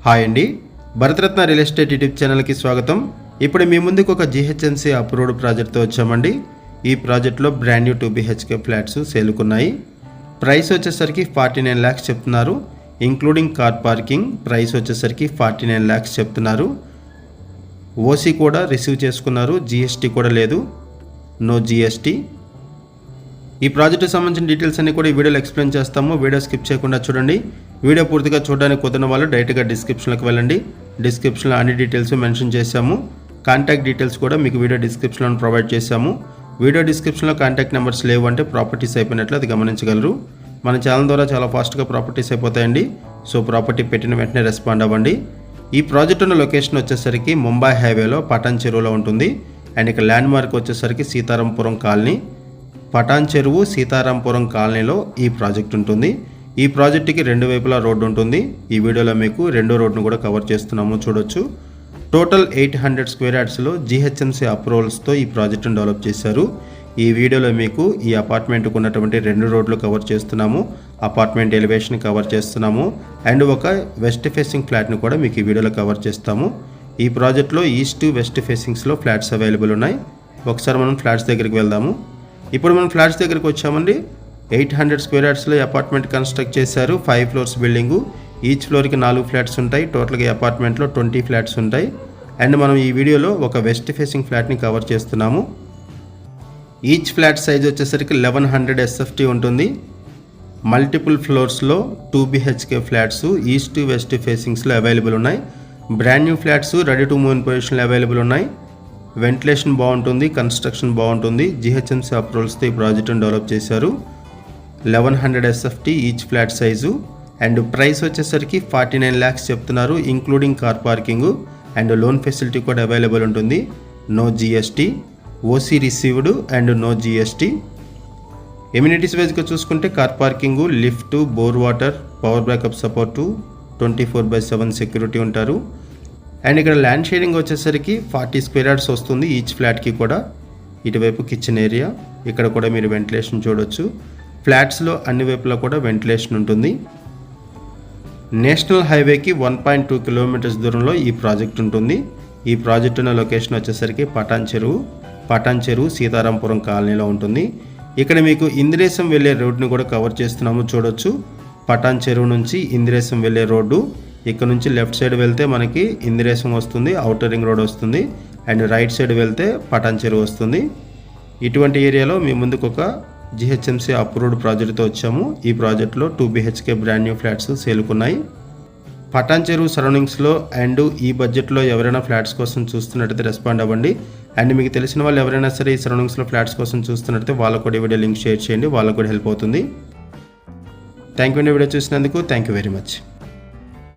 Hi అండి, Bharat Ratna real estate YouTube ఛానల్కి స్వాగతం. ఇప్పుడు మీ ముందుకు ఒక జిహెచ్ఎంసీ అప్రూవ్డ్ ప్రాజెక్ట్తో వచ్చామండి. ఈ ప్రాజెక్ట్లో బ్రాండ్ న్యూ 2 BHK ఫ్లాట్స్ సేలుకున్నాయి. ప్రైస్ వచ్చేసరికి 49 lakhs చెప్తున్నారు, ఇంక్లూడింగ్ కార్ పార్కింగ్. ప్రైస్ వచ్చేసరికి 49 lakhs చెప్తున్నారు. ఓసీ కూడా రిసీవ్ చేసుకున్నారు, జిఎస్టీ కూడా లేదు, నో జిఎస్టీ. ఈ ప్రాజెక్టుకి సంబంధించిన డీటెయిల్స్ అన్ని కూడా ఈ వీడియోలో ఎక్స్ప్లెయిన్ చేస్తాము. వీడియో స్కిప్ చేయకుండా చూడండి. వీడియో పూర్తిగా చూడడానికి కుదిరిన వాళ్ళు డైరెక్ట్గా డిస్క్రిప్షన్లోకి వెళ్ళండి. డిస్క్రిప్షన్లో అన్ని డీటెయిల్స్ మెన్షన్ చేశాము. కాంటాక్ట్ డీటెయిల్స్ కూడా మీకు వీడియో డిస్క్రిప్షన్లో ప్రొవైడ్ చేశాము. వీడియో డిస్క్రిప్షన్లో కాంటాక్ట్ నెంబర్స్ లేవు అంటే ప్రాపర్టీస్ అయిపోయినట్లు అది గమనించగలరు. మన ఛానల్ ద్వారా చాలా ఫాస్ట్గా ప్రాపర్టీస్ అయిపోతాయండి. సో ప్రాపర్టీ పెట్టిన వెంటనే రెస్పాండ్ అవ్వండి. ఈ ప్రాజెక్ట్ ఉన్న లొకేషన్ వచ్చేసరికి ముంబై హైవేలో పటాన్ చెరువులో ఉంటుంది. అండ్ ఇక్కడ ల్యాండ్ మార్క్ వచ్చేసరికి సీతారాంపురం కాలనీ. పటాన్ చెరువు సీతారాంపురం కాలనీలో ఈ ప్రాజెక్ట్ ఉంటుంది. ఈ ప్రాజెక్టుకి 2 వైపులా రోడ్డు ఉంటుంది. ఈ వీడియోలో మీకు 2వ రోడ్డును కూడా కవర్ చేస్తున్నాము, చూడొచ్చు. టోటల్ 800 square yardsలో జిహెచ్ఎంసీ అప్రూవల్స్తో ఈ ప్రాజెక్టును డెవలప్ చేశారు. ఈ వీడియోలో మీకు ఈ అపార్ట్మెంట్కు ఉన్నటువంటి 2 రోడ్లు కవర్ చేస్తున్నాము, అపార్ట్మెంట్ ఎలివేషన్ కవర్ చేస్తున్నాము, అండ్ ఒక వెస్ట్ ఫేసింగ్ ఫ్లాట్ని కూడా మీకు ఈ వీడియోలో కవర్ చేస్తాము. ఈ ప్రాజెక్ట్లో ఈస్ట్ వెస్ట్ ఫేసింగ్స్లో ఫ్లాట్స్ అవైలబుల్ ఉన్నాయి. ఒకసారి మనం ఫ్లాట్స్ దగ్గరికి వెళ్దాము. ఇప్పుడు మనం ఫ్లాట్స్ దగ్గరికి వచ్చామండి. 800 square yardsలో అపార్ట్మెంట్ కన్స్ట్రక్ట్ చేశారు. 5 floors బిల్డింగు. ఈచ్ ఫ్లోర్కి 4 ఫ్లాట్స్ ఉంటాయి. టోటల్గా ఈ అపార్ట్మెంట్లో 20 ఫ్లాట్స్ ఉంటాయి. అండ్ మనం ఈ వీడియోలో ఒక వెస్ట్ ఫేసింగ్ ఫ్లాట్ని కవర్ చేస్తున్నాము. ఈచ్ ఫ్లాట్ సైజ్ వచ్చేసరికి 1100 SFT ఉంటుంది. మల్టిపుల్ ఫ్లోర్స్లో 2 BHK ఫ్లాట్స్ ఈస్ట్ వెస్ట్ ఫేసింగ్స్లో అవైలబుల్ ఉన్నాయి. Brand new flats ready to move in పొజిషన్లో అవైలబుల్ ఉన్నాయి. వెంటిలేషన్ బాగుంటుంది, కన్స్ట్రక్షన్ బాగుంటుంది. జిహెచ్ఎంసీ అప్రూవల్స్తో ఈ ప్రాజెక్టును డెవలప్ చేశారు. 1100 SFT each flat size. And price వచ్చేసరికి 49 lakhs చెప్తున్నారు, including car parking. And loan facility కూడా అవైలబుల్ ఉంటుంది, no GST. OC received and no GST. Amenities వైజ్గా చూసుకుంటే car parking, lift, bore water, power backup support, 24/7 security ఉంటారు. And ఇక్కడ land sharing వచ్చేసరికి 40 square yards వస్తుంది ఈచ్ ఫ్లాట్కి కూడా. ఇటువైపు కిచెన్ ఏరియా, ఇక్కడ కూడా మీరు వెంటిలేషన్ చూడొచ్చు. ఫ్లాట్స్లో అన్ని వైపులా కూడా వెంటిలేషన్ ఉంటుంది. నేషనల్ హైవేకి 1.2 kilometers దూరంలో ఈ ప్రాజెక్ట్ ఉంటుంది. ఈ ప్రాజెక్ట్ ఉన్న లొకేషన్ వచ్చేసరికి పటాన్ చెరువు సీతారాంపురం కాలనీలో ఉంటుంది. ఇక్కడ మీకు ఇందిరేశం వెళ్ళే రోడ్ని కూడా కవర్ చేస్తున్నాము, చూడొచ్చు. పటాన్ చెరువు నుంచి ఇందిరేశం వెళ్ళే రోడ్డు. ఇక్కడ నుంచి లెఫ్ట్ సైడ్ వెళ్తే మనకి ఇందిరేశం వస్తుంది, ఔటర్ రింగ్ రోడ్ వస్తుంది. అండ్ రైట్ సైడ్ వెళ్తే పటాన్ చెరువు వస్తుంది. ఇటువంటి ఏరియాలో మీ ముందుకు ఒక జిహెచ్ఎంసీ అప్రూవ్డ్ ప్రాజెక్ట్తో వచ్చాము. ఈ ప్రాజెక్ట్లో 2 BHK బ్రాండ్ న్యూ ఫ్లాట్స్ సేలుకున్నాయి. పటాన్ చెరువు సరౌండింగ్స్లో అండ్ ఈ బడ్జెట్లో ఎవరైనా ఫ్లాట్స్ కోసం చూస్తున్నట్టయితే రెస్పాండ్ అవ్వండి. అండ్ మీకు తెలిసిన వాళ్ళు ఎవరైనా సరే ఈ సరౌండింగ్స్లో ఫ్లాట్స్ కోసం చూస్తున్నట్టయితే వాళ్ళకు కూడా ఈ వీడియో లింక్ షేర్ చేయండి, వాళ్ళకు కూడా హెల్ప్ అవుతుంది. థ్యాంక్ యూ అండి వీడియో చూసినందుకు. Thank you very much.